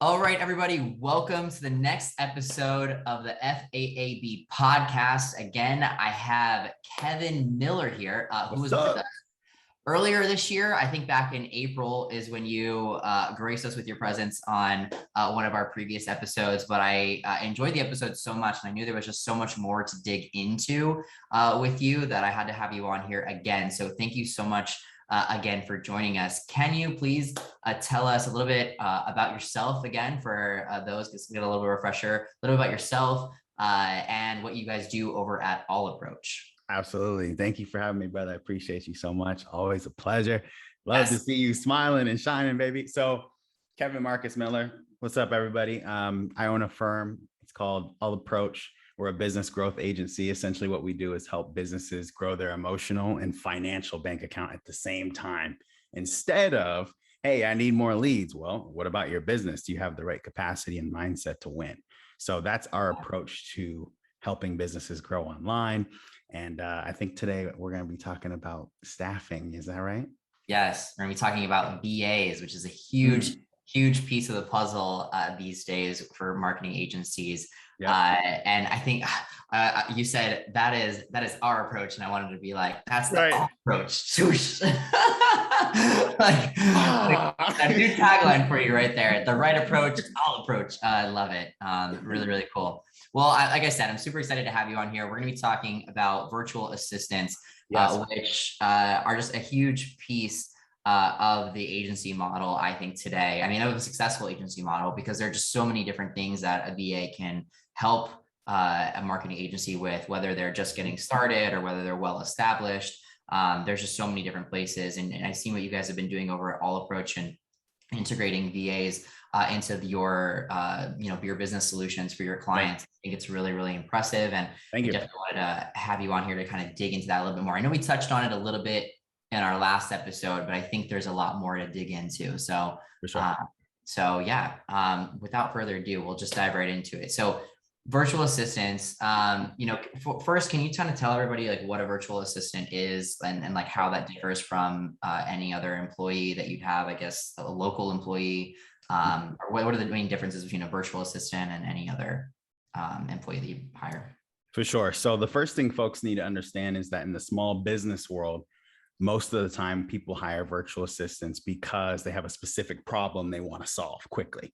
All right, everybody, welcome to the next episode of the FAAB podcast. Again, I have Kevin Miller here, who What's was with up? us earlier this year. I think back in April is when you graced us with your presence on one of our previous episodes, but I enjoyed the episode so much, and I knew there was just so much more to dig into with you that I had to have you on here again. So thank you so much again for joining us. Can you please tell us a little bit about yourself again for those, just get a little bit refresher, a little bit about yourself and what you guys do over at All Approach? Absolutely. Thank you for having me, brother. I appreciate you so much. Always a pleasure. Love to Yes. see you smiling and shining, baby. So, Kevin Marcus Miller, what's up, everybody? I own a firm. It's called All Approach. We're a business growth agency. Essentially, what we do is help businesses grow their emotional and financial bank account at the same time. Instead of, hey, I need more leads. Well, what about your business? Do you have the right capacity and mindset to win? So that's our approach to helping businesses grow online. And I think today we're going to be talking about staffing. Is that right? Yes, we're going to be talking about VAs, which is a huge, huge piece of the puzzle these days for marketing agencies. Yep. And I think you said that is our approach, and I wanted to be like, that's the Right. approach. Swoosh. like a new tagline for you right there. The right approach, all approach. I love it. Really, really cool. Well, like I said, I'm super excited to have you on here. We're going to be talking about virtual assistants, Yes. which are just a huge piece of the agency model, I think, today. I mean, of a successful agency model, because there are just so many different things that a VA can help a marketing agency with, whether they're just getting started or whether they're well established. There's just so many different places. And I've seen what you guys have been doing over at All Approach and integrating VAs into your business solutions for your clients. I think it's really, really impressive. And Thank you. I definitely wanted to have you on here to kind of dig into that a little bit more. I know we touched on it a little bit in our last episode, but I think there's a lot more to dig into. So, For sure. without further ado, we'll just dive right into it. So virtual assistants, first, can you kind of tell everybody like what a virtual assistant is and like how that differs from any other employee that you'd have, I guess, a local employee, or what are the main differences between a virtual assistant and any other employee that you hire? For sure. So the first thing folks need to understand is that in the small business world, most of the time people hire virtual assistants because they have a specific problem they want to solve quickly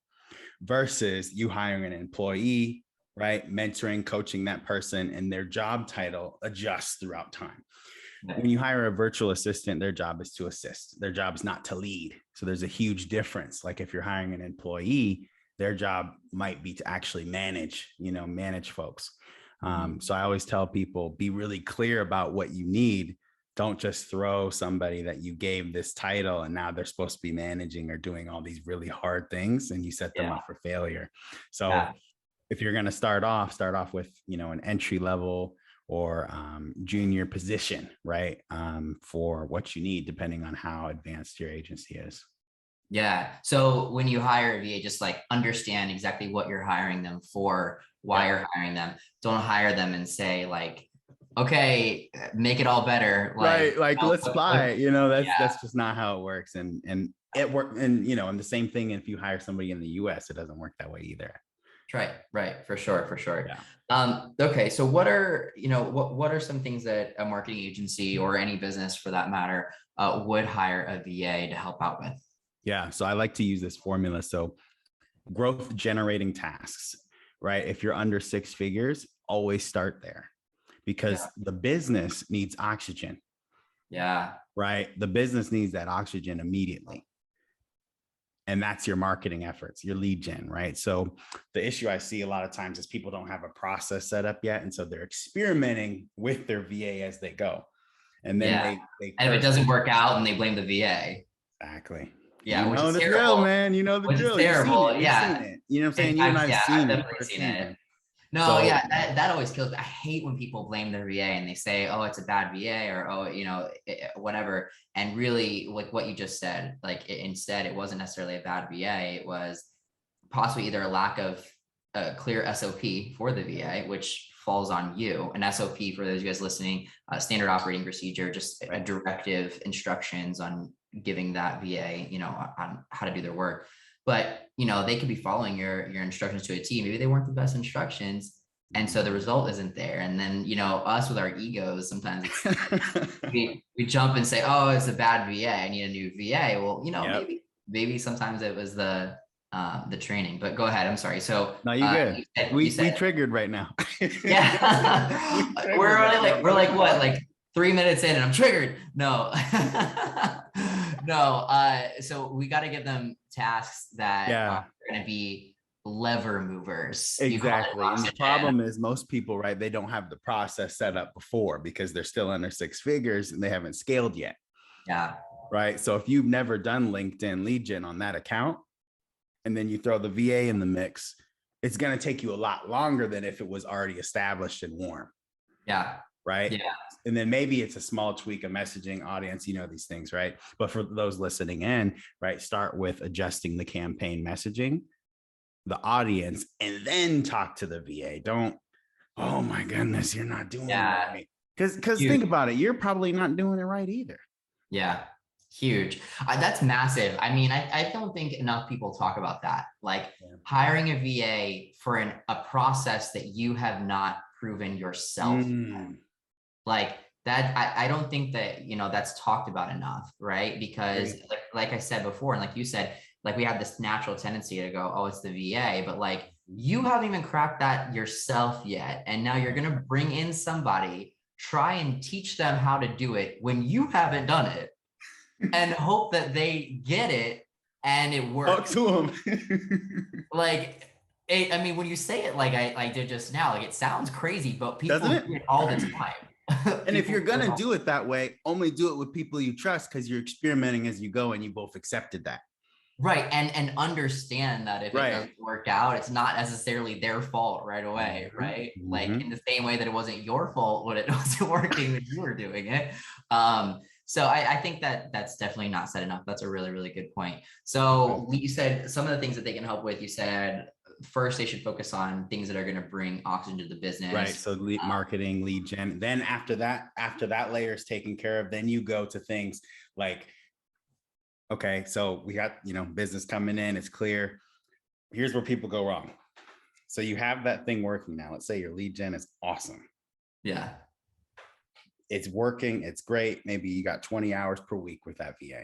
versus you hiring an employee, right? Mentoring, coaching that person, and their job title adjusts throughout time. When you hire a virtual assistant, their job is to assist. Their job is not to lead. So there's a huge difference. Like if you're hiring an employee, their job might be to actually manage folks. So I always tell people, be really clear about what you need. Don't just throw somebody that you gave this title and now they're supposed to be managing or doing all these really hard things and you set them up for failure. So if you're going to start off with, an entry level or junior position, right? For what you need, depending on how advanced your agency is. Yeah. So when you hire a VA, just like understand exactly what you're hiring them for, why you're hiring them. Don't hire them and say like, okay, make it all better. Like let's buy it. That's just not how it works. And it worked. And, and the same thing, if you hire somebody in the US, it doesn't work that way either. Right. For sure. Yeah. Okay. So what are some things that a marketing agency or any business for that matter would hire a VA to help out with? Yeah. So I like to use this formula. So growth generating tasks, right? If you're under 6 figures, always start there because the business needs oxygen. Yeah. Right. The business needs that oxygen immediately. And that's your marketing efforts, your lead gen, right? So the issue I see a lot of times is people don't have a process set up yet. And so they're experimenting with their VA as they go. And then they and if it doesn't work out, and they blame the VA. Exactly. Yeah, which is the drill, man. You know the drill. Terrible. You've seen it. You know what I'm saying? You and I've seen it. No, that always kills me. I hate when people blame their VA and they say, oh, it's a bad VA or, whatever. And really, like what you just said, instead, it wasn't necessarily a bad VA. It was possibly either a lack of a clear SOP for the VA, which falls on you. An SOP, for those of you guys listening, standard operating procedure, just a directive, instructions on giving that VA, on how to do their work. but they could be following your instructions to a T. Maybe they weren't the best instructions. And so the result isn't there. And then, us with our egos, sometimes we jump and say, oh, it's a bad VA. I need a new VA. Well, Yep. maybe sometimes it was the training, but go ahead. I'm sorry. So No, you good. you We said, triggered right now. yeah, we're like what, like 3 minutes in and I'm triggered. No, no. So we got to give them tasks that are going to be lever movers. Exactly. And the problem is most people, right, they don't have the process set up before because they're still under 6 figures and they haven't scaled yet. Yeah. Right. So if you've never done LinkedIn lead gen on that account, and then you throw the VA in the mix, it's going to take you a lot longer than if it was already established and warm. Yeah. Right. Yeah. And then maybe it's a small tweak of messaging, audience, these things, right? But for those listening in, right, start with adjusting the campaign messaging, the audience, and then talk to the VA. Don't, oh my goodness, you're not doing it right. Because think about it, you're probably not doing it right either. Yeah. Huge. That's massive. I mean, I don't think enough people talk about that. Like hiring a VA for a process that you have not proven yourself. Like that, I don't think that, that's talked about enough, right? Because like I said before, and like you said, like we have this natural tendency to go, oh, it's the VA, but like you haven't even cracked that yourself yet. And now you're going to bring in somebody, try and teach them how to do it when you haven't done it. And hope that they get it and it works. Talk to them. I mean, when you say it like I did just now, like it sounds crazy, but people do it all the time. And if you're gonna do it that way, only do it with people you trust because you're experimenting as you go and you both accepted that. Right. And understand that if it doesn't work out, it's not necessarily their fault right away. Right. Like in the same way that it wasn't your fault when it wasn't working when you were doing it. So I think that that's definitely not said enough. That's a really, really good point. So you said some of the things that they can help with, you said first they should focus on things that are going to bring oxygen to the business. Right. So lead marketing, lead gen. Then after that layer is taken care of, then you go to things like, okay, so we got, business coming in, it's clear. Here's where people go wrong. So you have that thing working now. Let's say your lead gen is awesome. Yeah. It's working. It's great. Maybe you got 20 hours per week with that VA.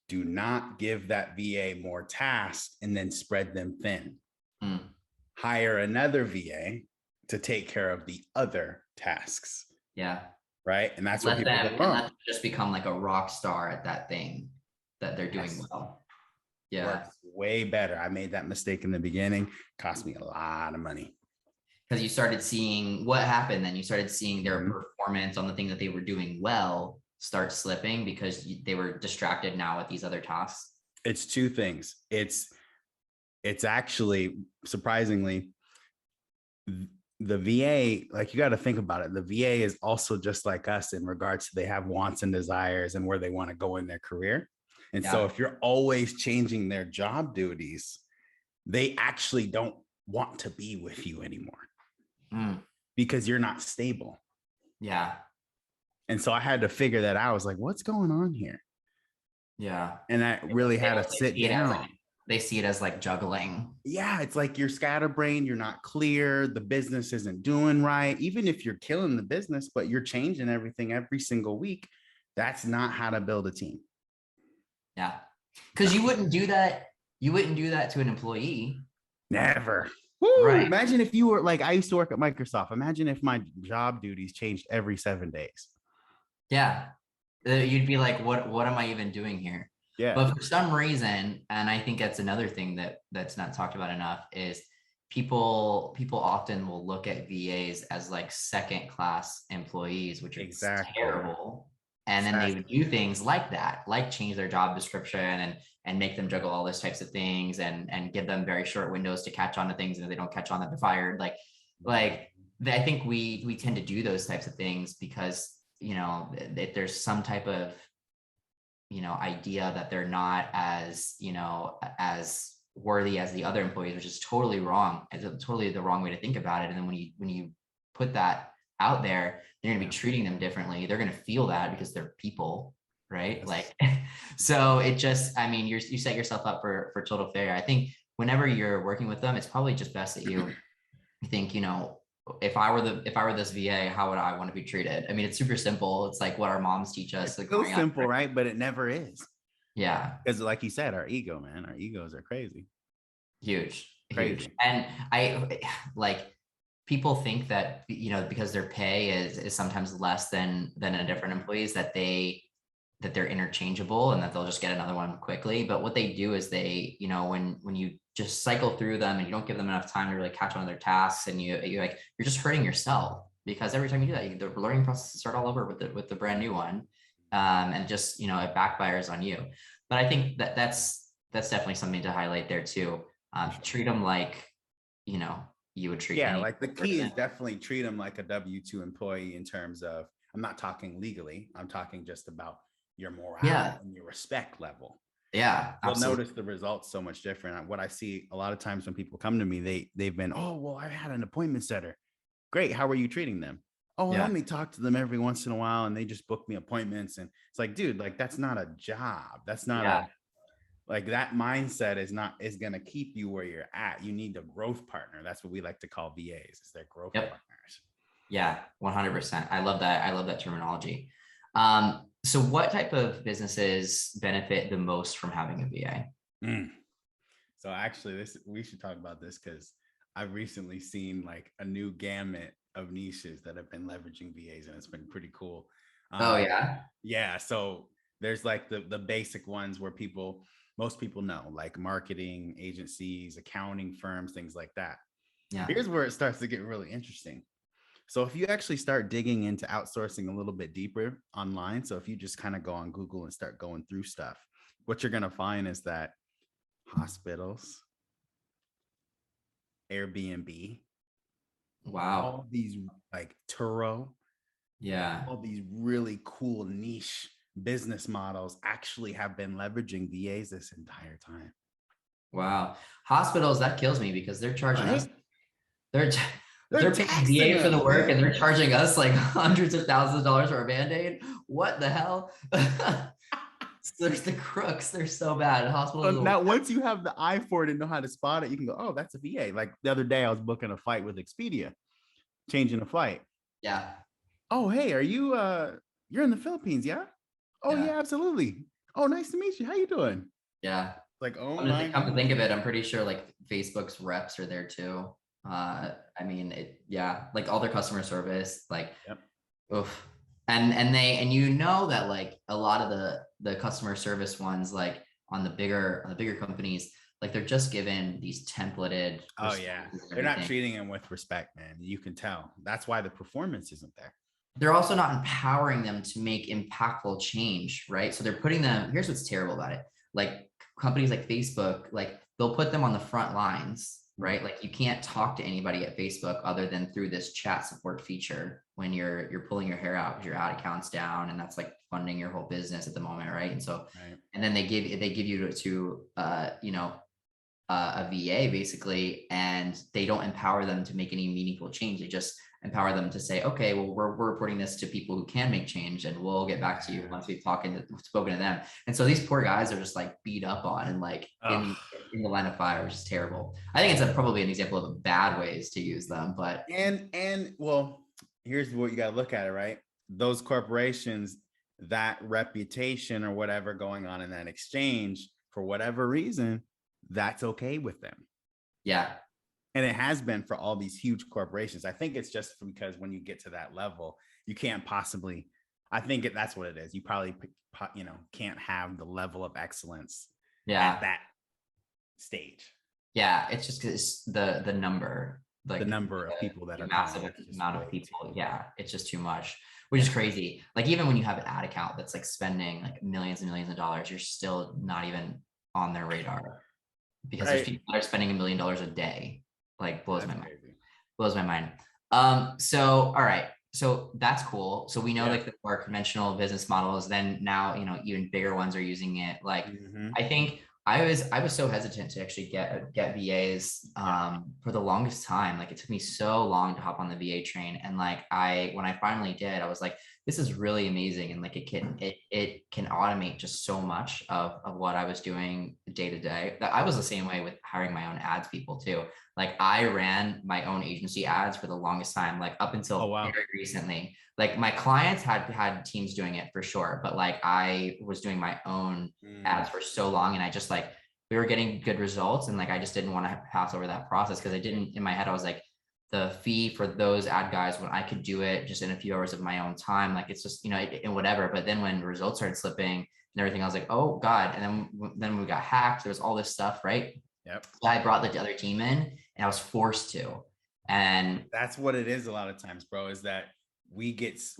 Do not give that VA more tasks and then spread them thin. Hire another VA to take care of the other tasks. Yeah. Right. And that's what people go wrong. Just become like a rock star at that thing that they're doing well. Yeah. Works way better. I made that mistake in the beginning. Cost me a lot of money. Because you started seeing what happened, then you started seeing their performance on the thing that they were doing well start slipping because they were distracted now with these other tasks. It's two things. It's actually surprisingly the VA, like you got to think about it. The VA is also just like us in regards to they have wants and desires and where they want to go in their career. And so if you're always changing their job duties, they actually don't want to be with you anymore. Because you're not stable. Yeah. And so I had to figure that out. I was like, what's going on here? Yeah. And I really had to sit down. They see it as like juggling. Yeah. It's like you're scatterbrained. You're not clear. The business isn't doing right. Even if you're killing the business, but you're changing everything every single week. That's not how to build a team. Yeah. Because you wouldn't do that. You wouldn't do that to an employee. Never. Woo, right. Imagine if you were like, I used to work at Microsoft. Imagine if my job duties changed every 7 days. Yeah. You'd be like, what am I even doing here? Yeah. But for some reason, and I think that's another thing that's not talked about enough, is people often will look at VAs as like second class employees, which is terrible. And then they would do things like that, like change their job description and make them juggle all those types of things and give them very short windows to catch on to things. And if they don't catch on, that they're fired. Like I think we tend to do those types of things because, if there's some type of, idea that they're not as, as worthy as the other employees, which is totally wrong. It's totally the wrong way to think about it. And then when you put that out there, you're going to be treating them differently. They're going to feel that because they're people. right? Yes. Like, so it just, I mean, you set yourself up for total failure. I think whenever you're working with them, it's probably just best that you think, if I were this VA, how would I want to be treated? I mean, it's super simple. It's like what our moms teach us. It's Like so growing up, simple, right? But it never is. yeah, Because like you said, our ego, man, our egos are crazy. huge. Crazy. And I like people think that, because their pay is sometimes less than a different employees, that they're interchangeable and that they'll just get another one quickly. But what they do is they, when you just cycle through them and you don't give them enough time to really catch on to their tasks, and you're just hurting yourself, because every time you do that, the learning process start all over with the brand new one. And just, it backfires on you. But I think that's definitely something to highlight there too. Treat them like, you would treat any like the key person. is definitely treat them like a W-2 employee in terms of, I'm not talking legally, I'm talking just about your morale and your respect level. Yeah, you'll notice the results so much different. What I see a lot of times when people come to me, they've been, oh, well, I had an appointment setter. Great. How are you treating them? Oh, I only talk to them every once in a while and they just book me appointments. And it's like, dude, like that's not a job. That's not like that mindset is going to keep you where you're at. You need a growth partner. That's what we like to call VAs, is their growth partners. Yeah, 100%. I love that. I love that terminology. So what type of businesses benefit the most from having a VA? So actually we should talk about this, because I've recently seen like a new gamut of niches that have been leveraging VAs, and it's been pretty cool. Oh yeah. Yeah. So there's like the basic ones where most people know, like marketing agencies, accounting firms, things like that. Yeah. Here's where it starts to get really interesting. So if you actually start digging into outsourcing a little bit deeper online, so if you just kind of go on Google and start going through stuff, what you're going to find is that hospitals, Airbnb, wow, all these like Turo, all these really cool niche business models actually have been leveraging VAs this entire time. Wow. Hospitals, that kills me, because they're charging us. They're paying VA for the work, and they're charging us like hundreds of thousands of dollars for a Band-Aid. What the hell? There's the crooks. They're so bad. Hospitals. Now, once you have the eye for it and know how to spot it, you can go, oh, that's a VA. Like the other day, I was booking a flight with Expedia, changing a flight. Yeah. Oh, hey, are you, you're in the Philippines, yeah? Oh, yeah, absolutely. Oh, nice to meet you. How you doing? Yeah. Like, oh my. Come to think of it, I'm pretty sure like Facebook's reps are there too. I mean, like all their customer service, like, oof. And that like a lot of the customer service ones, like on the bigger companies, like they're just given these templated. Oh yeah, they're not treating them with respect, man. You can tell. That's why the performance isn't there. They're also not empowering them to make impactful change, right? So they're putting them. Here's what's terrible about it: like companies like Facebook, like they'll put them on the front lines. Right? Like you can't talk to anybody at Facebook other than through this chat support feature when you're pulling your hair out because your ad account's down, and that's like funding your whole business at the moment, right? And so, and then they give you to a VA basically, and they don't empower them to make any meaningful change. They just empower them to say, okay, well, we're reporting this to people who can make change, and we'll get back to you once we've spoken to them. And so these poor guys are just like beat up on and like in the line of fire, which is terrible. I think it's probably an example of bad ways to use them, but and well, here's what you got to look at it, right? Those corporations, that reputation or whatever going on in that exchange, for whatever reason, that's okay with them. Yeah. And it has been for all these huge corporations. I think it's just because when you get to that level, you can't possibly, I think that's what it is. You probably, can't have the level of excellence at that stage. Yeah. It's just because the number, like the number of people that are massive amount of people. Yeah. It's just too much, which is crazy. Like even when you have an ad account that's like spending like millions and millions of dollars, you're still not even on their radar, because there's people that are spending $1 million a day. Like blows my mind. So, all right. So that's cool. So we know like the more conventional business models, then now, even bigger ones are using it. Like, I think I was so hesitant to actually get VAs for the longest time. Like it took me so long to hop on the VA train. And like when I finally did, I was like, this is really amazing. And like it can automate just so much of what I was doing day to day. I was the same way with hiring my own ads people too. Like I ran my own agency ads for the longest time, like up Oh, until wow. very recently. Like my clients had teams doing it for sure, but like I was doing my own ads for so long, and I just like we were getting good results, and like I just didn't want to pass over that process because I didn't, in my head I was like, the fee for those ad guys when I could do it just in a few hours of my own time, like it's just, you know, and whatever. But then when results started slipping and everything, I was like, oh God. And then we got hacked. There was all this stuff, right? Yep. So I brought the other team in and I was forced to. And that's what it is a lot of times, bro, is that we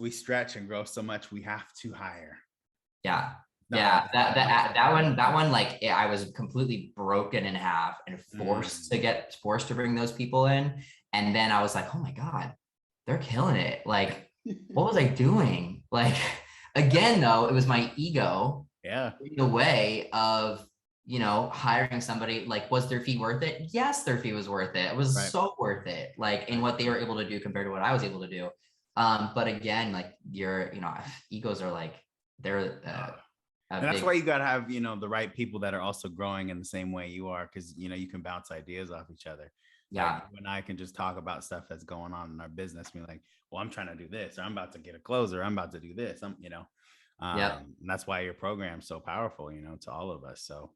stretch and grow so much we have to hire. Yeah. Yeah, that one, like I was completely broken in half and forced to bring those people in. And then I was like, oh my God, they're killing it. Like, what was I doing? Like, again, though, it was my ego in the way of, you know, hiring somebody. Like, was their fee worth it? Yes, their fee was worth it. It was so worth it. Like in what they were able to do compared to what I was able to do. But again, like you know, egos are like, they're and that's why you got to have, you know, the right people that are also growing in the same way you are, because, you know, you can bounce ideas off each other. Yeah. Like you and I can just talk about stuff that's going on in our business. Be like, well, I'm trying to do this, or I'm about to get a closer. I'm about to do this. You know, and that's why your program's so powerful, you know, to all of us. So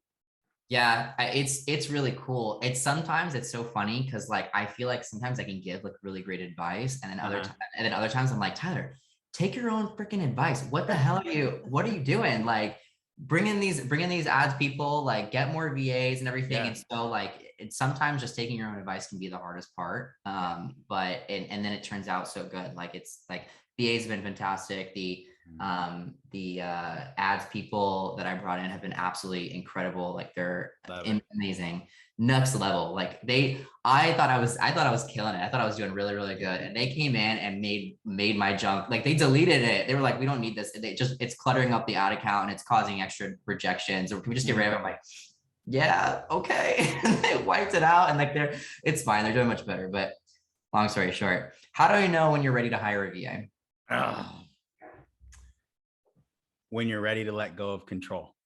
yeah, it's really cool. Sometimes it's so funny because like I feel like sometimes I can give like really great advice, and then other times I'm like, Tyler, take your own freaking advice. What the hell what are you doing? Like bring in these ads people, like get more VAs and everything. And so like it's sometimes just taking your own advice can be the hardest part. But and then it turns out so good. Like it's like VAs have been fantastic. The ads people that I brought in have been absolutely incredible. Like they're amazing, next level. Like I thought I was killing it. I thought I was doing really, really good. And they came in and made my junk. Like they deleted it. They were like, we don't need this. It's cluttering up the ad account and it's causing extra rejections. Or can we just get rid of it? I'm like, yeah, okay. They wiped it out, and like it's fine. They're doing much better. But long story short, how do I know when you're ready to hire a VA? When you're ready to let go of control.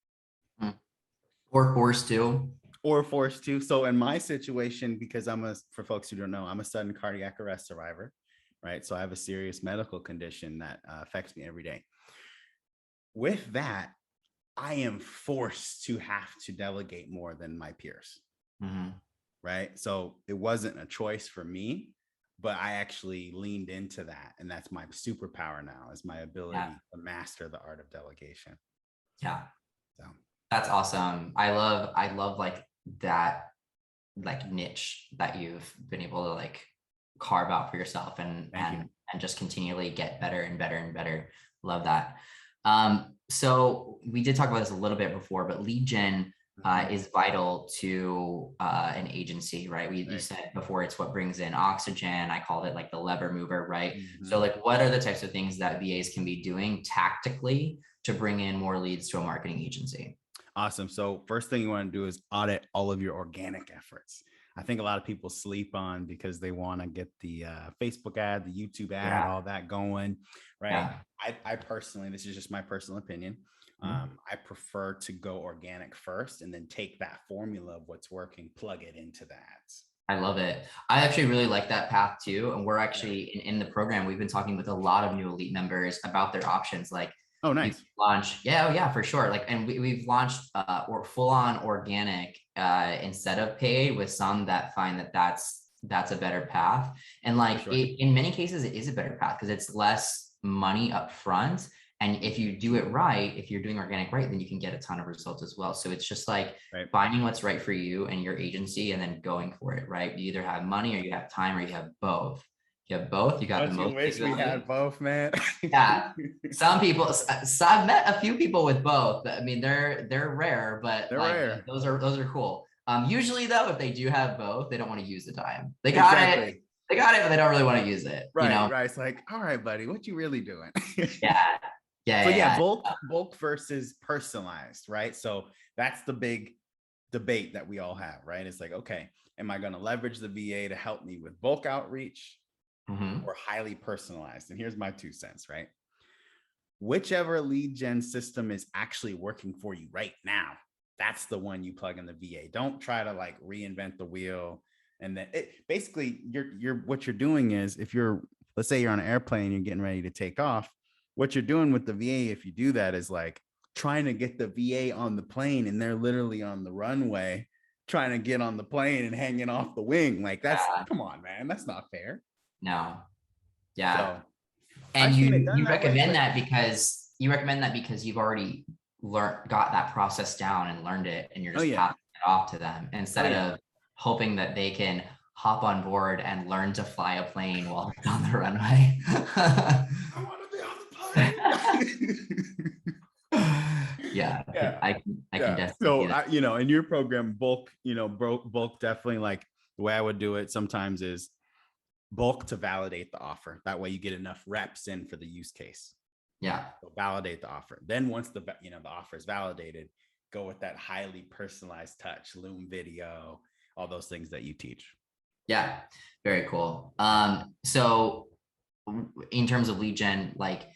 Or forced to. So in my situation, because for folks who don't know, I'm a sudden cardiac arrest survivor, right? So I have a serious medical condition that affects me every day. With that, I am forced to have to delegate more than my peers, right? So it wasn't a choice for me, but I actually leaned into that. And that's my superpower now, is my ability to master the art of delegation. Yeah. So that's awesome. I love like that, like niche that you've been able to like carve out for yourself and just continually get better and better and better. Love that. So we did talk about this a little bit before, but lead gen is vital to an agency, right? You said before, it's what brings in oxygen. I called it like the lever mover, right? So like, what are the types of things that VAs can be doing tactically to bring in more leads to a marketing agency? Awesome. So first thing you want to do is audit all of your organic efforts. I think a lot of people sleep on because they want to get the Facebook ad, the YouTube ad, all that going, right? I personally, this is just my personal opinion. I prefer to go organic first and then take that formula of what's working, plug it into the ads. I love it. I actually really like that path too. And we're actually in the program, we've been talking with a lot of new elite members about their options. Like, oh, nice. Yeah, for sure. Like, and we've launched or full on organic instead of paid, with some that find that's a better path. And like in many cases, it is a better path because it's less money up front. And if you do it right, if you're doing organic right, then you can get a ton of results as well. So it's just like finding what's right for you and your agency and then going for it, right? You either have money or you have time or you have both. You have both. You got the most. Wish we had both, man. Yeah. Some people, so I've met a few people with both. I mean, they're rare, but rare. Those are cool. Usually though, if they do have both, they don't want to use the time. They got it, but they don't really want to use it. Right. You know? Right. It's like, all right, buddy, what you really doing? Yeah. Bulk versus personalized, right? So that's the big debate that we all have, right? It's like, okay, am I going to leverage the VA to help me with bulk outreach or highly personalized? And here's my 2 cents, right? whichever lead gen system is actually working for you right now, that's the one you plug in the VA. Don't try to like reinvent the wheel. And then basically what you're doing is, if you're, let's say you're on an airplane, you're getting ready to take off, what you're doing with the VA, if you do that, is like trying to get the VA on the plane, and they're literally on the runway trying to get on the plane and hanging off the wing. Like that's, come on, man, that's not fair. No. Yeah. So and you recommend that because you've already got that process down and learned it, and you're just passing it off to them instead of hoping that they can hop on board and learn to fly a plane while it's on the runway. I want to be on the plane. Yeah. I can definitely. So in your program, bulk definitely, like the way I would do it sometimes is bulk to validate the offer. That way you get enough reps in for the use case. Yeah. So validate the offer. Then once the offer is validated, go with that highly personalized touch, Loom video, all those things that you teach. Yeah. Very cool. So in terms of lead gen, like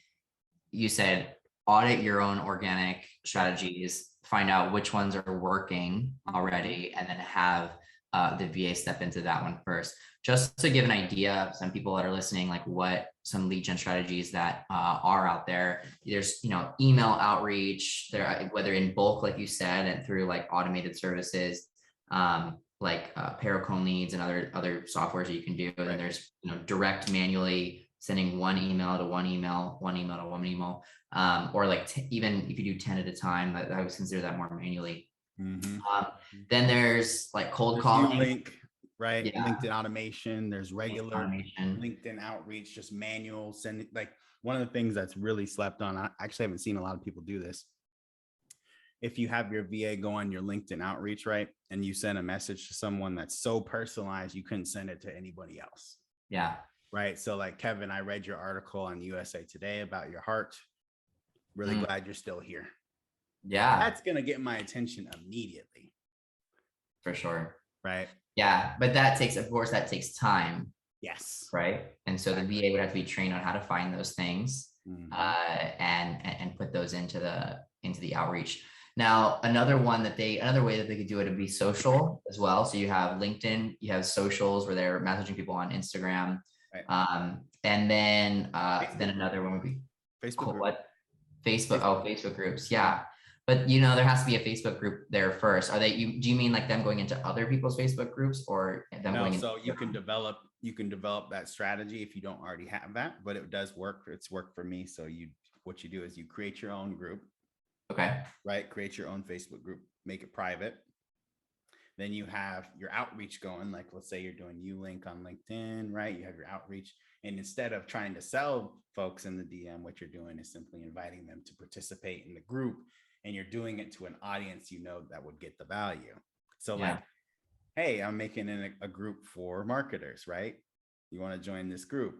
you said, audit your own organic strategies, find out which ones are working already, and then have the VA step into that one first. Just to give an idea, some people that are listening, like what some lead gen strategies that are out there. There's, email outreach there, whether in bulk, like you said, and through like automated services, like Paracone leads and other softwares that you can do. And then there's, direct manually sending one email to one email, or like even if you do 10 at a time, I would consider that more manually. Mm-hmm. Then there's like cold calling. Link, right? Yeah. LinkedIn automation. There's regular LinkedIn outreach, just manual sending. Like one of the things that's really slept on, I actually haven't seen a lot of people do this. If you have your VA go on your LinkedIn outreach, right, and you send a message to someone that's so personalized, you couldn't send it to anybody else. Yeah. Right. So like, Kevin, I read your article on USA Today about your heart. Really glad you're still here. Yeah. That's going to get my attention immediately. For sure. Right. Yeah. But that takes time. Yes. Right. And so the VA would have to be trained on how to find those things, and put those into the outreach. Now, another way that they could do it would be social as well. So you have LinkedIn, you have socials where they're messaging people on Instagram. Right. And then another one would be Facebook. What? Facebook. Oh, Facebook groups. Yeah. But there has to be a Facebook group there first. Do you mean like them going into other people's Facebook groups, or them going into? So you can develop that strategy if you don't already have that, but it does work. It's worked for me. So what you do is you create your own group. Okay. Right. Create your own Facebook group, make it private. Then you have your outreach going, like, let's say you're doing link on LinkedIn, right? You have your outreach, and instead of trying to sell folks in the DM, what you're doing is simply inviting them to participate in the group, and you're doing it to an audience, that would get the value. So like, hey, I'm making a group for marketers, right? You want to join this group?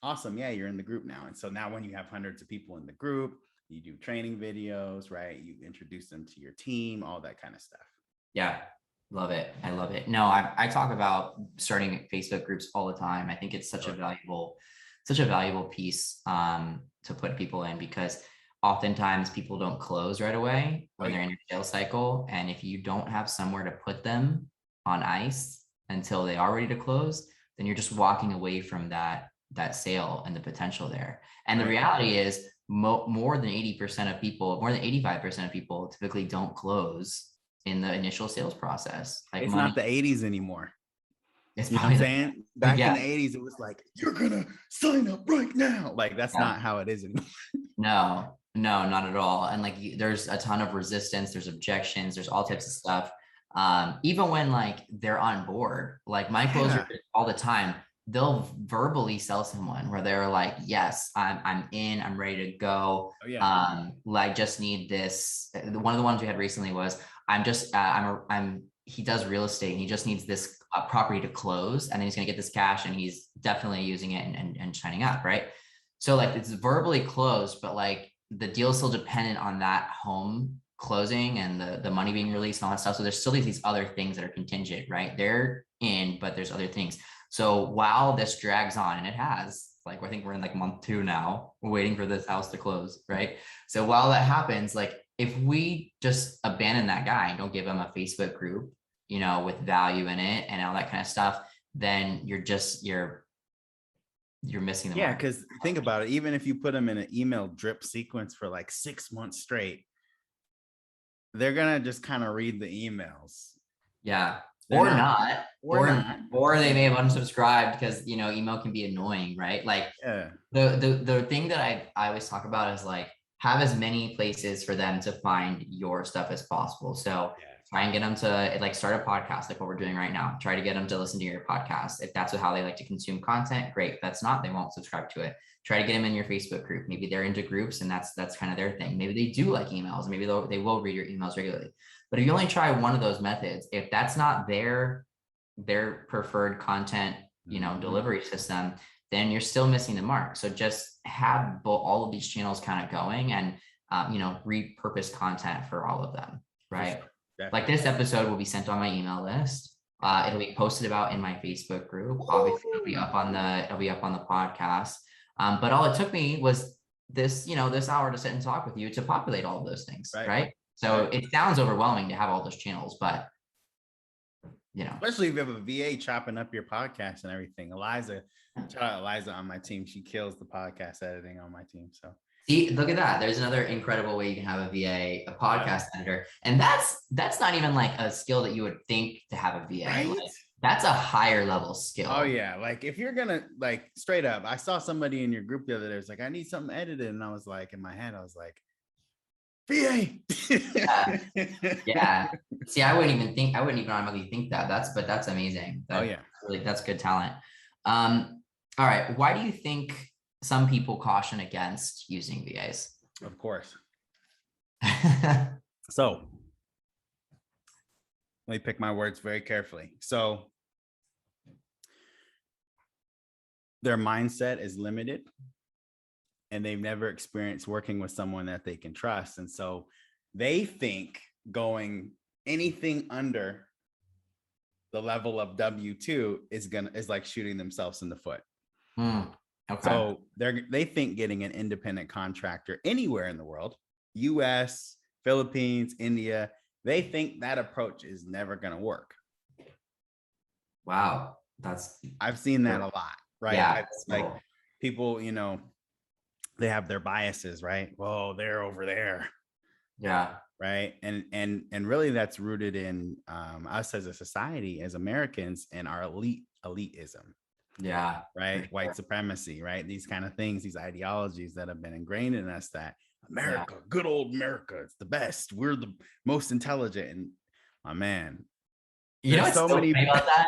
Awesome. Yeah, you're in the group now. And so now when you have hundreds of people in the group, you do training videos, right? You introduce them to your team, all that kind of stuff. Yeah. Love it. I love it. No, I talk about starting Facebook groups all the time. I think it's such a valuable piece to put people in, because oftentimes people don't close right away when they're in your sales cycle. And if you don't have somewhere to put them on ice until they are ready to close, then you're just walking away from that sale and the potential there. And the reality is more than 80% of people, more than 85% of people typically don't close in the initial sales process. Like, it's not the 80s anymore. It's you know what I'm saying? Back in the 80s, it was like, you're gonna sign up right now. Like, that's not how it is anymore. No, not at all. And like, there's a ton of resistance, there's objections, there's all types of stuff. Even when like they're on board, like my closer all the time, they'll verbally sell someone where they're like, yes, I'm in, I'm ready to go. Like, just need this. One of the ones we had recently was, he does real estate and he just needs this property to close, and then he's going to get this cash, and he's definitely using it and signing up. Right. So like, it's verbally closed, but like the deal is still dependent on that home closing and the money being released and all that stuff. So there's still these other things that are contingent, right? They're in, but there's other things. So while this drags on, and it has like, I think we're in like month 2 now. We're waiting for this house to close, right? So while that happens, like if we just abandon that guy and don't give him a Facebook group, you know, with value in it and all that kind of stuff, then you're missing the Yeah, mark. because think about it. Even if you put them in an email drip sequence for like 6 months straight, they're gonna just kind of read the emails. Yeah. They're Or not, not, or not. or they may have unsubscribed because, you know, email can be annoying, right? Like Yeah, the thing that I always talk about is like have as many places for them to find your stuff as possible. So yeah, try and get them to like start a podcast like what we're doing right now. Try to get them to listen to your podcast. If that's how they like to consume content, great. If that's not, they won't subscribe to it. Try to get them in your Facebook group. Maybe they're into groups and that's kind of their thing. Maybe they do like emails. Maybe they will read your emails regularly. But if you only try one of those methods, if that's not their preferred content, you know, delivery system, then you're still missing the mark. So just have all of these channels kind of going and, you know, repurpose content for all of them, right? sure. Like this episode will be sent on my email list. It'll be posted about in my Facebook group. Obviously, it'll be up on the podcast. But all it took me was this, you know, this hour to sit and talk with you to populate all of those things, right? So it sounds overwhelming to have all those channels, but you know, Especially if you have a VA chopping up your podcast and everything. Eliza, shout out Eliza on my team. She kills the podcast editing on my team. So see, look at that. There's another incredible way you can have a VA, a podcast editor. And that's not even like a skill that you would think to have a VA. right? Like, that's a higher level skill. Oh yeah, like if you're gonna like straight up, I saw somebody in your group the other day. It's like, I need something edited, and I was like, in my head, I was like, VA. Yeah. See, I wouldn't even automatically think that. That's amazing. Oh yeah. That's good talent. All right. Why do you think some people caution against using VAs? Of course. So let me pick my words very carefully. So their mindset is limited and they've never experienced working with someone that they can trust. And so they think going anything under the level of W-2 is like shooting themselves in the foot. Okay. So they think getting an independent contractor anywhere in the world, US, Philippines, India, they think that approach is never going to work. Wow. I've seen that a lot, right? Yeah. Like people, you know, they have their biases, right? Well, they're over there. Yeah. Right. And really that's rooted in us as a society, as Americans, and our elitism. Yeah. Right. White supremacy, right? These kind of things, these ideologies that have been ingrained in us that America, good old America, it's the best. We're the most intelligent. And my man, you know what's so many about that?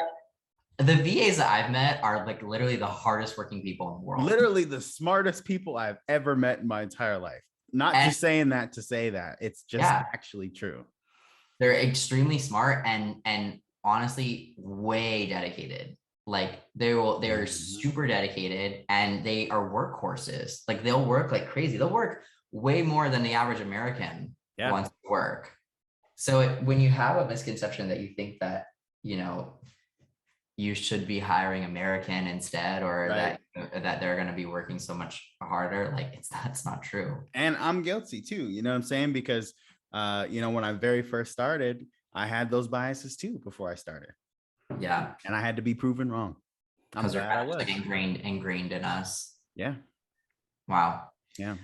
The VAs that I've met are like literally the hardest working people in the world. Literally the smartest people I've ever met in my entire life. Not just saying that to say that, it's just actually true. They're extremely smart and honestly way dedicated. Like they're super dedicated and they are workhorses. Like they'll work like crazy. They'll work way more than the average American wants to work. So when you have a misconception that you think that, you know, you should be hiring American instead, or that they're going to be working so much harder, like that's not true. And I'm guilty too, you know what I'm saying? Because you know, when I very first started, I had those biases too before I started. Yeah. And I had to be proven wrong. Because they're kind of like ingrained in us. Yeah. Wow. Yeah.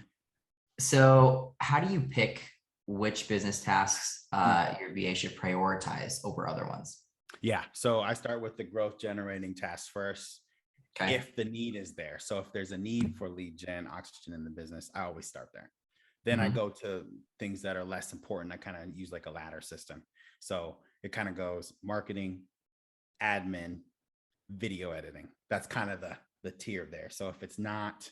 So how do you pick which business tasks your VA should prioritize over other ones? Yeah. So I start with the growth generating tasks first. Okay. If the need is there. So if there's a need for lead gen, oxygen in the business, I always start there. Then I go to things that are less important. I kind of use like a ladder system. So it kind of goes marketing, admin, video editing. That's kind of the tier there. So if it's not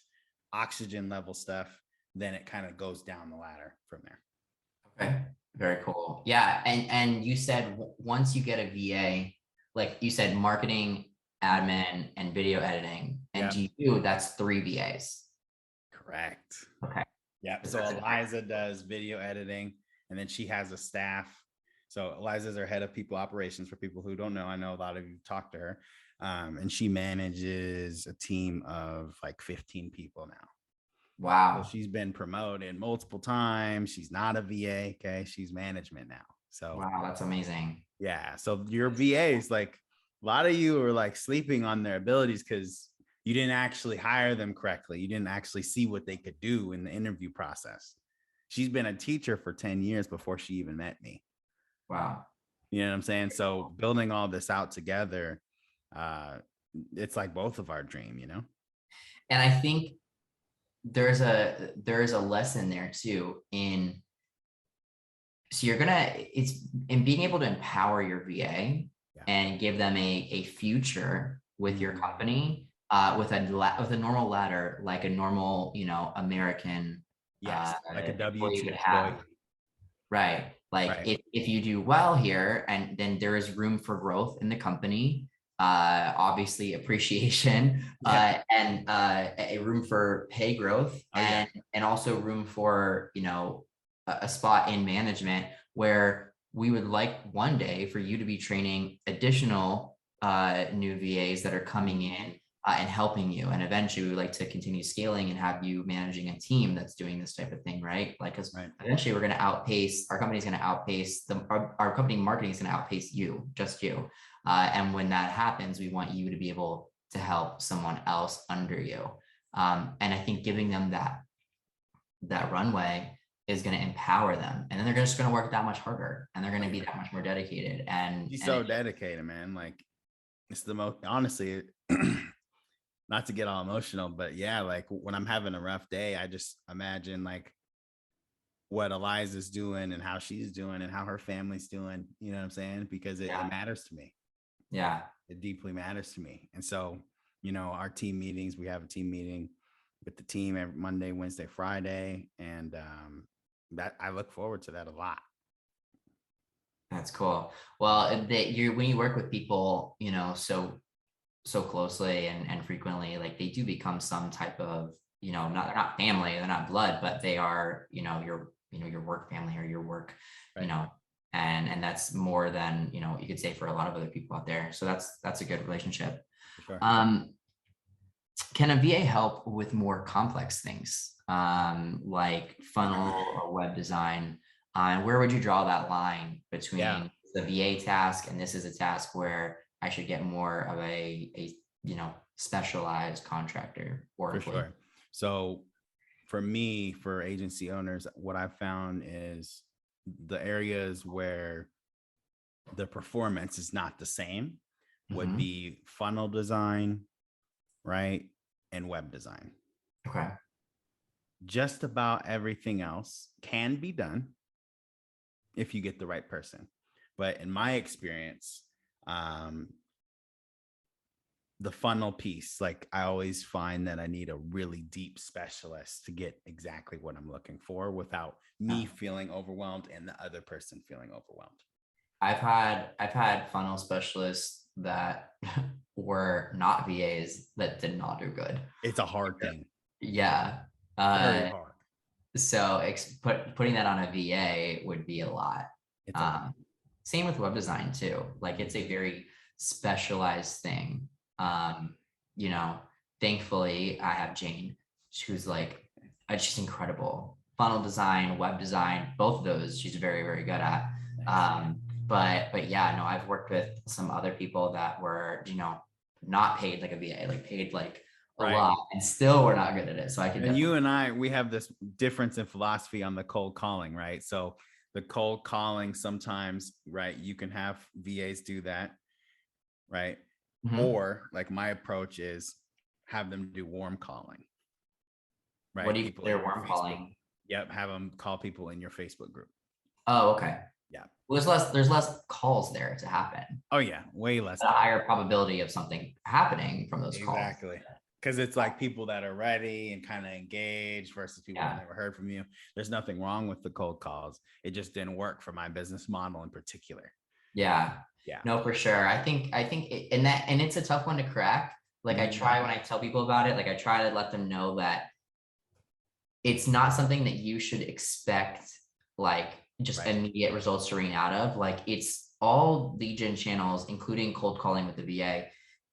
oxygen level stuff, then it kind of goes down the ladder from there. Okay. Very cool. Yeah. And you said once you get a VA, like you said, marketing, admin, and video editing, and to you, that's 3 VAs. Correct. Okay. Yeah. So Eliza does video editing, and then she has a staff. So Eliza's our head of people operations. For people who don't know, I know a lot of you talked to her. And she manages a team of like 15 people now. So Wow. she's been promoted multiple times. She's not a VA. Okay. She's management now. So Wow, that's amazing. yeah. So your VAs, like a lot of you are like sleeping on their abilities because you didn't actually hire them correctly. You didn't actually see what they could do in the interview process. She's been a teacher for 10 years before she even met me. Wow. You know what I'm saying? So building all this out together, uh, it's like both of our dream, you know? And I think there's a lesson there too in, so it's in being able to empower your VA Yeah. and give them a future with your company, with a normal ladder, like a normal, American Yes, like a employee W2 would have. employee. Right. Like Right. if you do well here, and then there is room for growth in the company, obviously appreciation, Yeah. and a room for pay growth, Oh, yeah. and also room for, a spot in management where we would like one day for you to be training additional new VAs that are coming in, and helping you. And eventually we would like to continue scaling and have you managing a team that's doing this type of thing, right? Like, because Right. eventually we're going to outpace, our company's going to outpace our company marketing is going to outpace you, just you. And when that happens, we want you to be able to help someone else under you. And I think giving them that runway is going to empower them, and then they're just going to work that much harder, and they're going to be that much more dedicated. And She's so dedicated, man. Like it's the most, honestly, not to get all emotional, but yeah, like when I'm having a rough day, I just imagine like what Eliza's doing and how she's doing and how her family's doing. You know what I'm saying? Because it matters to me. Yeah. It deeply matters to me. And so, our team meetings, we have a team meeting with the team every Monday, Wednesday, Friday. And that I look forward to that a lot. That's cool. Well, when you work with people, so closely and frequently, like they do become some type of, they're not family, they're not blood, but they are, your work family or your work, Right. And that's more than, you could say for a lot of other people out there. So that's a good relationship. For sure. Can a VA help with more complex things, like funnel or web design? Where would you draw that line between the VA task and this is a task where I should get more of a specialized contractor or For sure. So for me, for agency owners, what I've found is the areas where the performance is not the same would be funnel design, right? And web design. Okay. Just about everything else can be done if you get the right person. But in my experience, the funnel piece, like I always find that I need a really deep specialist to get exactly what I'm looking for without me feeling overwhelmed and the other person feeling overwhelmed. I've had funnel specialists that were not VAs that did not do good. It's a hard thing. Yeah. Very hard. So putting that on a VA would be a lot. It's a lot. Same with web design too. Like it's a very specialized thing. Thankfully I have Jane, who's like, she's incredible. Funnel design, web design, both of those she's very, very good at. But yeah, no, I've worked with some other people that were, not paid like a VA, like paid like a lot, and still we're not good at it. So I can. And you and I, we have this difference in philosophy on the cold calling, right? So the cold calling sometimes, right? You can have VAs do that, right? Or like my approach is have them do warm calling, right? What do you consider warm calling? Yep, have them call people in your Facebook group. Oh, okay. Yeah. Well, there's less calls there to happen. Oh yeah, way less. A higher probability of something happening from those calls. Exactly. Because it's like people that are ready and kind of engaged versus people that never heard from you. There's nothing wrong with the cold calls. It just didn't work for my business model in particular. Yeah. No, for sure. I think and it's a tough one to crack. Like I try, when I tell people about it, like I try to let them know that it's not something that you should expect like just immediate results to ring out of. Like it's all lead gen channels, including cold calling with the VA.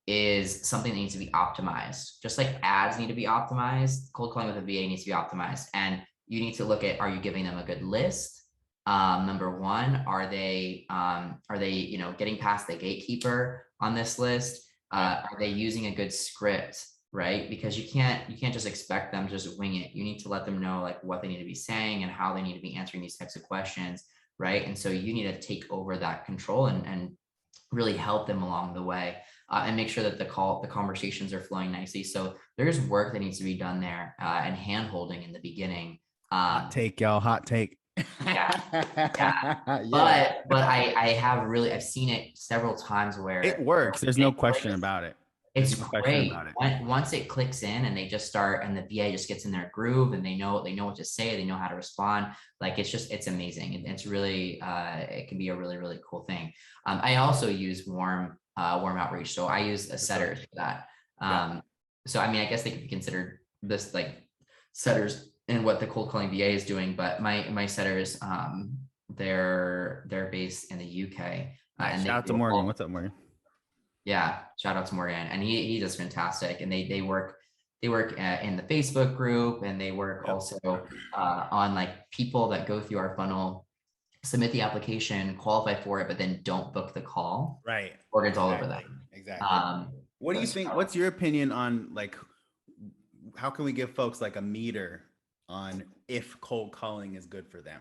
is something that needs to be optimized. Just like ads need to be optimized, cold calling with a VA needs to be optimized. And you need to look at, are you giving them a good list? Number one, are they, you know, getting past the gatekeeper on this list? Are they using a good script, right? Because you can't just expect them to just wing it. You need to let them know like what they need to be saying and how they need to be answering these types of questions, right? And so you need to take over that control and really help them along the way, and make sure that the conversations are flowing nicely. So there's work that needs to be done there, and hand holding in the beginning. Hot take, y'all. Hot take. Yeah. Yeah. But I've seen it several times where it works. There's no question about it. It's great. Once it clicks in and they just start, and the VA just gets in their groove and they know what to say, they know how to respond. Like it's amazing. It's really, it can be a really, really cool thing. I also use warm outreach. So I use a setter for that. So I mean, I guess they could be considered this like setters in what the cold calling VA is doing, but my setters, they're based in the UK. And shout out to Morgan. What's up, Morgan? Yeah, shout out to Morgan, and he does fantastic. And they work in the Facebook group, and they work also on like people that go through our funnel, submit the application, qualify for it, but then don't book the call. Right. Morgan's all over that. Exactly. What do you think? What's your opinion on like, how can we give folks like a meter on if cold calling is good for them?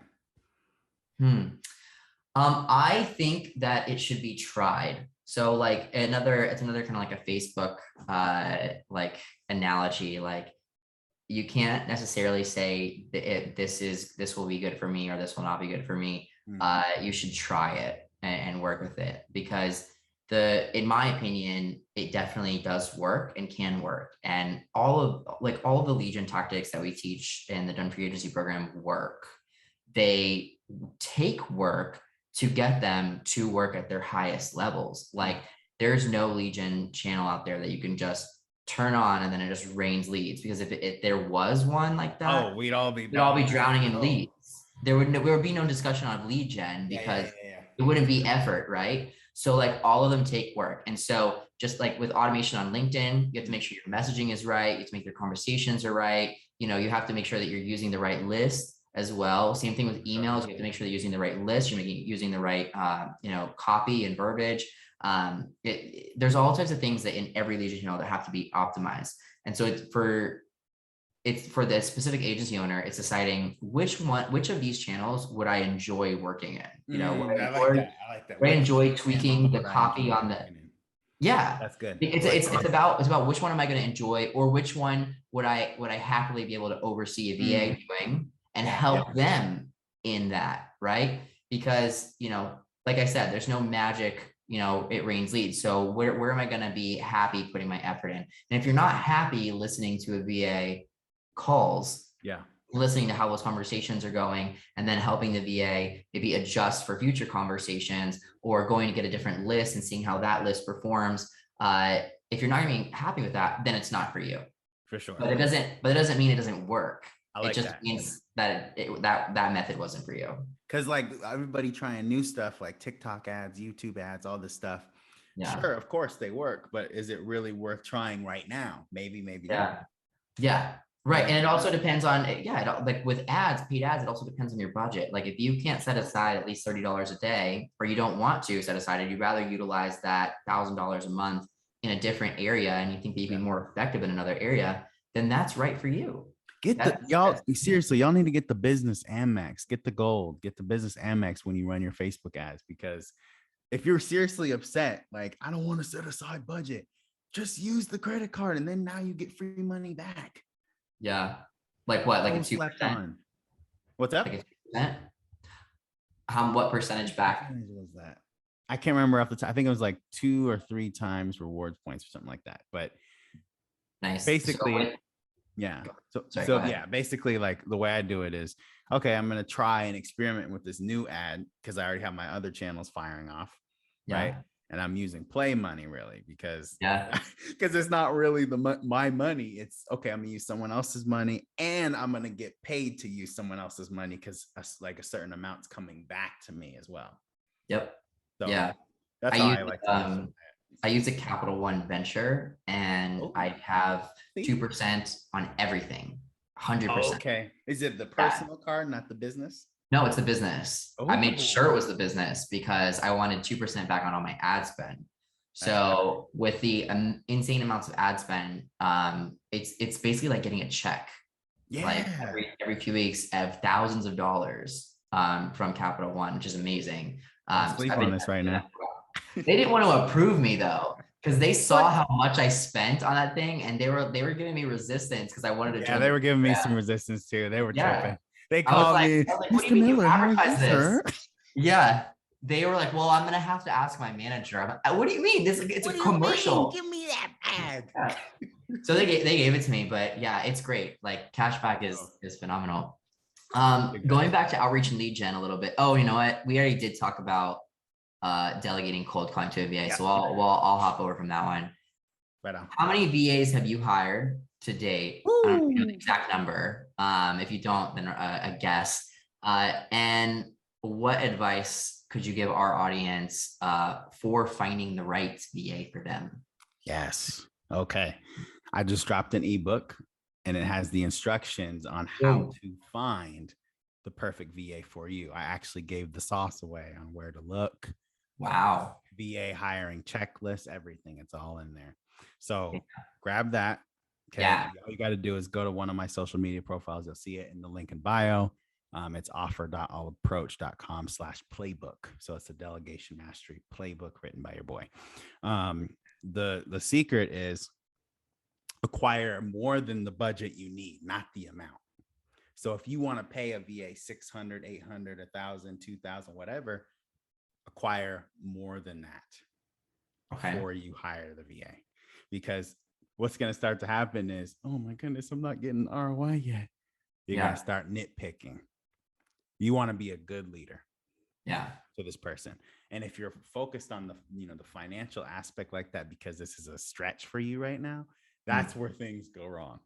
I think that it should be tried. So like it's another kind of like a Facebook like analogy. Like you can't necessarily say this will be good for me or this will not be good for me. You should try it and work with it, because in my opinion, it definitely does work and can work. And all of the lead gen tactics that we teach in the Done For You Agency program work. They take work to get them to work at their highest levels. Like there's no lead gen channel out there that you can just turn on and then it just rains leads. Because if there was one like that, we'd all be drowning in leads. There would be no discussion on lead gen, because it wouldn't be effort, right? So like all of them take work. And so just like with automation on LinkedIn, you have to make sure your messaging is right. You have to make your conversations are right. You know, you have to make sure that you're using the right list as well. Same thing with emails. You have to make sure that you're using the right list. You're using the right, copy and verbiage. There's all types of things that in every lead gen channel that have to be optimized. And so it's for the specific agency owner, it's deciding which of these channels would I enjoy working in. You know, I like that. Would I enjoy tweaking the copy on the. Yeah, that's good. It's about which one am I going to enjoy, or which one would I happily be able to oversee a VA doing and help them in that, right? Because, you know, like I said, there's no magic, you know, it rains leads. So where am I going to be happy putting my effort in? And if you're not happy listening to a VA calls, listening to how those conversations are going, and then helping the VA maybe adjust for future conversations, or going to get a different list and seeing how that list performs. If you're not going to be happy with that, then it's not for you. For sure. But it doesn't mean it doesn't work. Like it just means that that method wasn't for you. Because like everybody trying new stuff like TikTok ads, YouTube ads, all this stuff. Yeah. Sure, of course they work, but is it really worth trying right now? Maybe not. Yeah. Right. And it also depends on, like with ads, paid ads, it also depends on your budget. Like if you can't set aside at least $30 a day, or you don't want to set aside it, you'd rather utilize that $1,000 a month in a different area, and you think that you'd be more effective in another area, then that's right for you. Seriously, y'all need to get the business Amex, get the gold, get the business Amex when you run your Facebook ads, because if you're seriously upset, like, I don't want to set aside budget, just use the credit card. And then now you get free money back. Yeah. Like what? Like a 2%? What's up? Like a 2%? What percentage back? What percentage was that? I can't remember off the top. I think it was like 2 or 3 times rewards points or something like that. But nice. Basically, basically, like the way I do it is, okay, I'm going to try and experiment with this new ad because I already have my other channels firing off. Right. And I'm using play money really because it's not really my money. It's okay. I'm gonna use someone else's money, and I'm going to get paid to use someone else's money because like a certain amount's coming back to me as well. Yep. So that's how I like to I use a Capital One venture, and Oh, I have see? 2% on everything. 100%. Okay. Is it the Yeah. personal card, not the business? No, it's a business. I made sure it Oh, was the business because I wanted 2% back on all my ad spend. that's good. So with the insane amounts of ad spend, it's basically like getting a check, like Yeah. every few weeks of thousands of dollars from Capital One, which is amazing. Don't So sleep I've on been this right now. they didn't want to approve me though, because they saw What? how much I spent on that thing, and they were giving me resistance because I wanted to Yeah, join they the were giving me some program. resistance too. They were Yeah. tripping. They called me, I was like, what do you Mr. mean you Miller, how are you, advertise sir? this? Yeah. They were like, well, I'm gonna have to ask my manager. I'm like, what do you mean? It's What a do you mean? commercial. Give me that ad. Yeah. So they gave it to me, but yeah, it's great. Like cashback Oh, is phenomenal. big Going facts. back to outreach and lead gen a little bit. Oh, you know what? We already did talk about delegating cold calling to a VA. Yep. So I'll hop over from that one. Right on. How many VAs have you hired to date? I don't know if you know the Woo. exact number. If you don't, then a guess. And what advice could you give our audience for finding the right VA for them? Yes. Okay. I just dropped an ebook and it has the instructions on how Boom. to find the perfect VA for you. I actually gave the sauce away on where to look, Wow. VA hiring checklist, everything. It's all in there. So grab that. Okay. Yeah. All you got to do is go to one of my social media profiles. You'll see it in the link in bio. It's offer.allapproach.com/playbook. So it's a delegation mastery playbook written by your boy. The secret is acquire more than the budget you need, not the amount. So if you want to pay a VA 600, 800, 1,000, 2,000, whatever, acquire more than that Okay. before you hire the VA. Because what's going to start to happen is, oh my goodness, I'm not getting ROI yet. You're going Yeah. to start nitpicking. You want to be a good leader Yeah. to this person. And if you're focused on the financial aspect like that, because this is a stretch for you right now, that's where things go wrong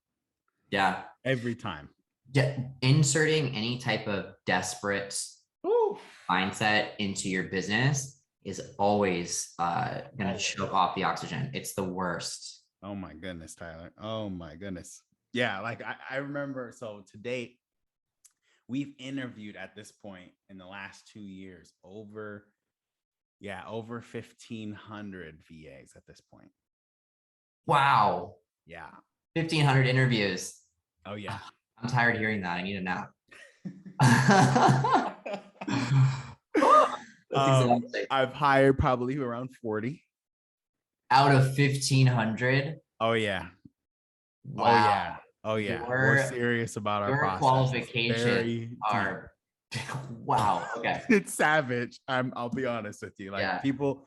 Yeah. every time. Yeah. Inserting any type of desperate Ooh. mindset into your business is always going to Always. choke off the oxygen. It's the worst. Oh my goodness, Tyler. Oh my goodness. Yeah, like I remember, so to date, we've interviewed at this point in the last 2 years over 1,500 VAs at this point. Wow. Yeah. 1,500 interviews. Oh yeah. I'm tired of hearing that. I need a nap. That's exhausting. I've hired probably around 40. Out of 1,500. Oh yeah. Wow. Oh yeah. Oh yeah. We're Your serious about our your process. It's qualifications very deep. are wow. Okay. It's savage. I'll be honest with you. Like Yeah. people,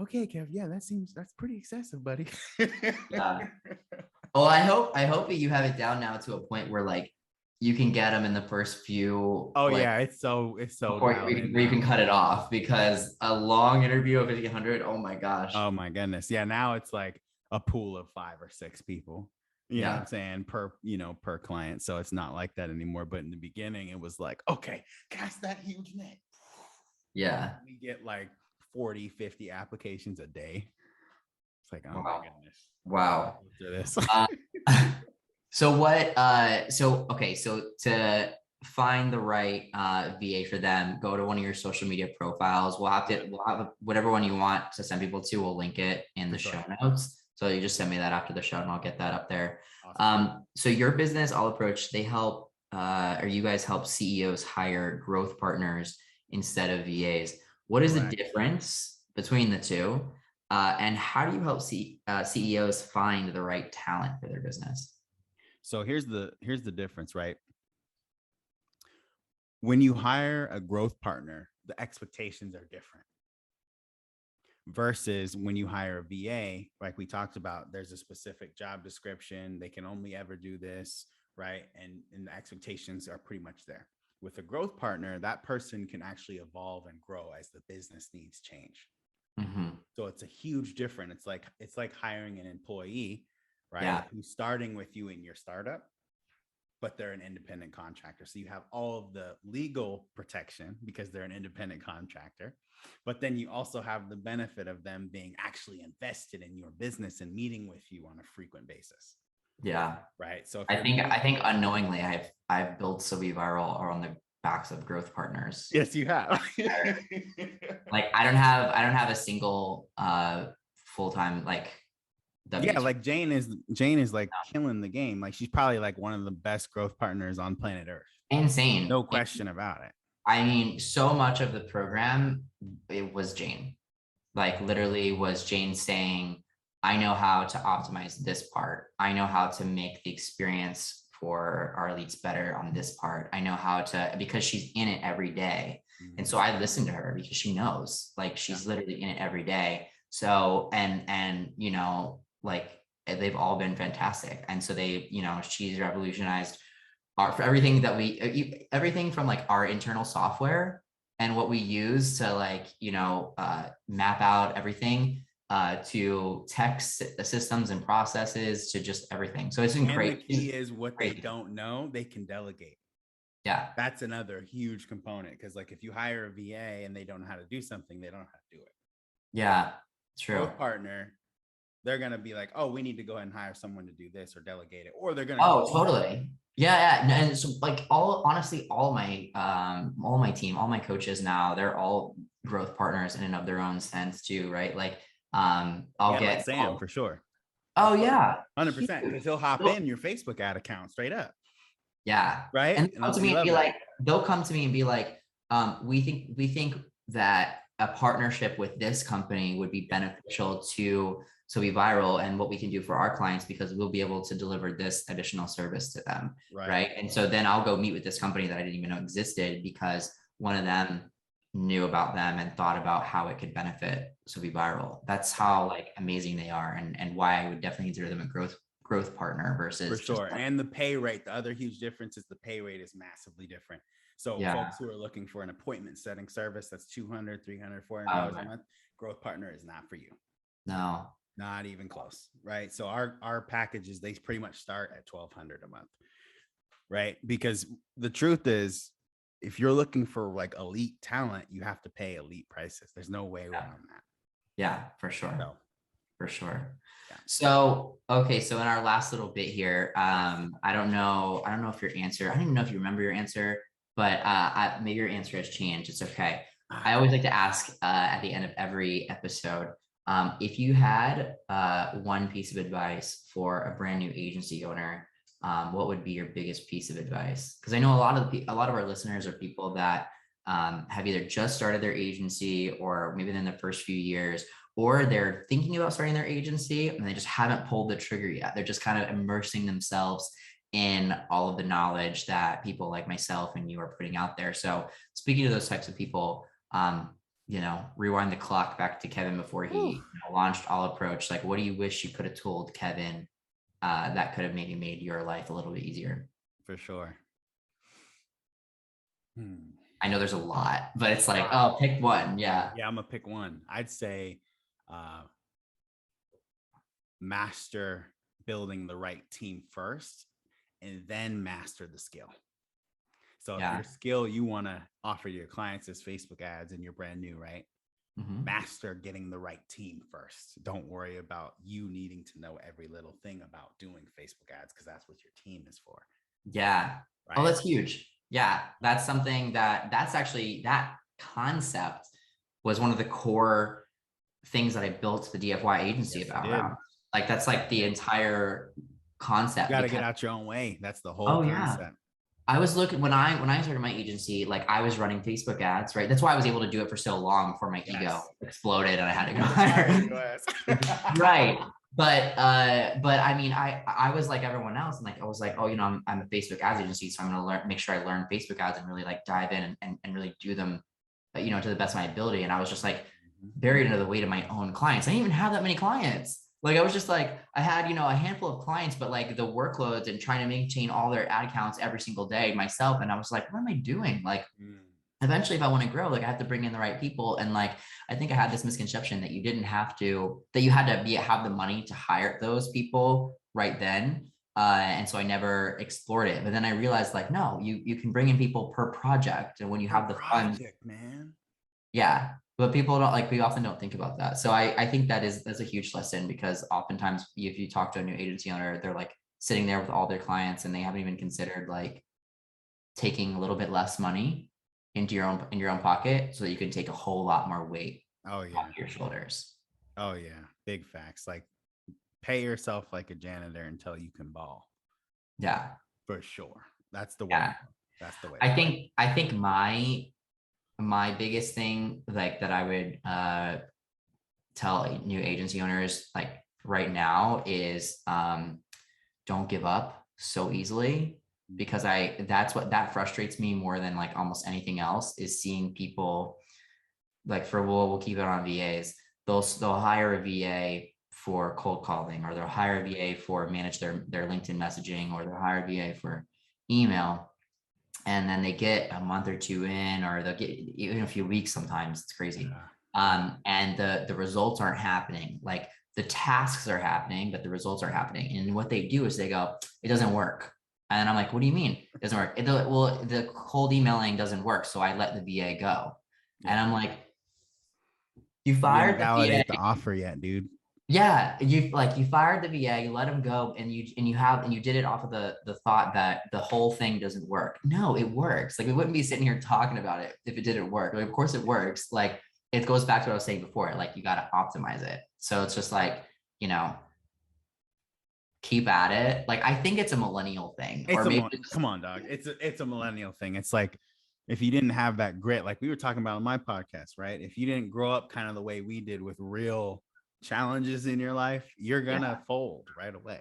okay, Kev, yeah, that's pretty excessive, buddy. Yeah. Well, I hope that you have it down now to a point where like you can get them in the first few. Oh like, yeah, it's so before dialed in where you can now. cut it off, because a long interview of 1,500. Oh my gosh. Oh my goodness. Yeah, now it's like a pool of 5 or 6 people. You know what Yeah. I'm saying? Per client. So it's not like that anymore. But in the beginning, it was like, okay, cast that huge net. Yeah. We get like 40, 50 applications a day. It's like, oh my Wow. goodness. Wow. After this. So to find the right VA for them, go to one of your social media profiles. We'll have whatever one you want to send people to. We'll link it in the show notes. So you just send me that after the show and I'll get that up there. Awesome. So your business, All Approach, they help or you guys help CEOs hire growth partners instead of VAs. What is the difference between the two? And how do you help CEOs find the right talent for their business? So here's the difference, right? When you hire a growth partner, the expectations are different. Versus when you hire a VA, like we talked about, there's a specific job description. They can only ever do this, right? And the expectations are pretty much there. With a growth partner, that person can actually evolve and grow as the business needs change. Mm-hmm. So it's a huge difference. It's like hiring an employee, right? Yeah. Who's starting with you in your startup. but they're an independent contractor. So you have all of the legal protection because they're an independent contractor, but then you also have the benefit of them being actually invested in your business and meeting with you on a frequent basis. Yeah. Right. So I think unknowingly I've built So Be Viral on the backs of growth partners. Yes, you have. Like I don't have a single full-time like yeah, like Jane is like killing the game. Like she's probably like one of the best growth partners on planet Earth. Insane. No question about it. I mean, so much of the program, it was Jane. Like literally was Jane saying, I know how to optimize this part. I know how to make the experience for our leads better on this part. I know how to, because she's in it every day. And so I listen to her because she knows, like she's literally in it every day. So, and, you know, like they've all been fantastic. And so they, you know, she's revolutionized for everything that everything from like our internal software and what we use to like, you know, map out everything to tech systems and processes to just everything. So it's great. The key is what they don't know, they can delegate. Yeah. That's another huge component because like if you hire a VA and they don't know how to do something, they don't know how to do it. Yeah, true. Growth partner, they're going to be like, oh, we need to go ahead and hire someone to do this or delegate it. Or they're going to. Oh, totally. Yeah. And so like honestly, all my team, all my coaches now, they're all growth partners in and of their own sense too. Right. Like, I'll get like Sam for sure. Oh yeah. 100%. Because he'll hop in your Facebook ad account straight up. Yeah. Right. And they'll come to me and be like, they'll come to me and be like, we think that a partnership with this company would be beneficial to So Be Viral and what we can do for our clients because we'll be able to deliver this additional service to them. Right. And so then I'll go meet with this company that I didn't even know existed because one of them knew about them and thought about how it could benefit So Be Viral. That's how like amazing they are and why I would definitely consider them a growth partner versus. For sure. And the pay rate, the other huge difference is the pay rate is massively different. So folks who are looking for an appointment setting service that's $200, $300, $400 a month, growth partner is not for you. No, not even close. Right. So our packages, they pretty much start at $1,200 a month. Right. Because the truth is, if you're looking for like elite talent, you have to pay elite prices. There's no way around that. Yeah, for sure. So. For sure. Yeah. So, okay. So in our last little bit here, I don't know if your answer, I don't even know if you remember your answer, but maybe your answer has changed. It's okay. I always like to ask at the end of every episode, if you had one piece of advice for a brand new agency owner, what would be your biggest piece of advice? Because I know a lot of our listeners are people that have either just started their agency or maybe in the first few years, or they're thinking about starting their agency and they just haven't pulled the trigger yet. They're just kind of immersing themselves in all of the knowledge that people like myself and you are putting out there. So speaking to those types of people, you know, rewind the clock back to Kevin before he launched All Approach. Like, what do you wish you could have told Kevin that could have maybe made your life a little bit easier? For sure. I know there's a lot, but it's like, oh, pick one. Yeah. Yeah, I'm gonna pick one. I'd say master building the right team first and then master the skill. So if your skill you want to offer to your clients is Facebook ads and you're brand new, right? Master getting the right team first. Don't worry about you needing to know every little thing about doing Facebook ads because that's what your team is for. Yeah. Right? Oh, that's huge. Yeah. That's something that's actually, that concept was one of the core things that I built the DFY agency about. Like that's like the entire concept. You got to get out your own way. That's the whole concept. Yeah. I was looking when I started my agency, like I was running Facebook ads, right? That's why I was able to do it for so long before my ego exploded and I had to go hire. Right. But I mean, I was like everyone else, and like I was like, oh, you know, I'm a Facebook ads agency, so I'm gonna make sure I learn Facebook ads and really like dive in and really do them, you know, to the best of my ability. And I was just like buried under the weight of my own clients. I didn't even have that many clients. Like I was just like, I had, you know, a handful of clients, but like the workloads and trying to maintain all their ad accounts every single day myself. And I was like, what am I doing? Like, eventually, if I want to grow, like I have to bring in the right people. And like, I think I had this misconception that you had to have the money to hire those people right then. And so I never explored it. But then I realized like, no, you can bring in people per project. And when you have the funds, man. yeah. But people don't like, we often don't think about that. So I think that's a huge lesson, because oftentimes if you talk to a new agency owner, they're like sitting there with all their clients and they haven't even considered like taking a little bit less money into your own pocket so that you can take a whole lot more weight off your shoulders. Oh yeah. Big facts. Like pay yourself like a janitor until you can ball. Yeah. For sure. That's the way. Yeah. That's the way. I think my biggest thing like that I would tell new agency owners like right now is don't give up so easily, because that frustrates me more than like almost anything else, is seeing people like we'll keep it on VAs. They'll hire a VA for cold calling, or they'll hire a VA for manage their LinkedIn messaging, or they'll hire a VA for email. And then they get a month or two in, or they'll get even a few weeks sometimes. It's crazy. And the results aren't happening. Like the tasks are happening, but the results are happening. And what they do is they go, it doesn't work. And I'm like, what do you mean it doesn't work? Well, the cold emailing doesn't work. So I let the VA go. And I'm like, you fired the validate VA. the offer yet, dude. Yeah, you fired the VA, you let him go, and you did it off of the thought that the whole thing doesn't work. No, it works. Like we wouldn't be sitting here talking about it if it didn't work. Like, of course it works. Like it goes back to what I was saying before. Like you got to optimize it. So it's just like, keep at it. Like I think it's a millennial thing. Come on, dog. It's a millennial thing. It's like if you didn't have that grit, like we were talking about on my podcast, right? If you didn't grow up kind of the way we did with real challenges in your life, you're gonna fold right away.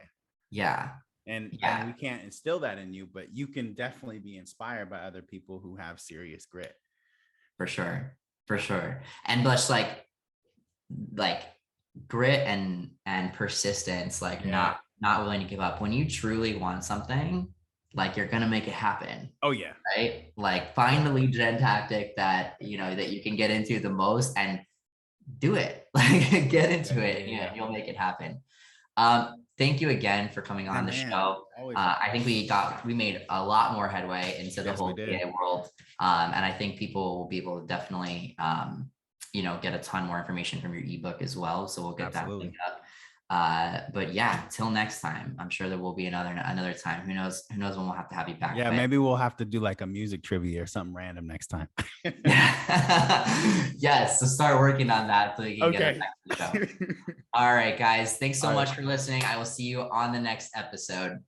And we can't instill that in you, but you can definitely be inspired by other people who have serious grit. For sure. And just like grit and persistence, like not willing to give up. When you truly want something, like you're gonna make it happen. Oh yeah. Right. Like find the lead gen tactic that that you can get into the most and do it. Like get into it. Yeah, you'll make it happen. Thank you again for coming on the show. I think we made a lot more headway into the whole VA world. And I think people will be able to definitely get a ton more information from your ebook as well. So we'll get that linked up. But yeah, till next time, I'm sure there will be another time. Who knows when we'll have to have you back. Yeah, maybe we'll have to do like a music trivia or something random next time. Yes, so start working on that so you can get it back to the show. All right, guys, thanks so much for listening. I will see you on the next episode.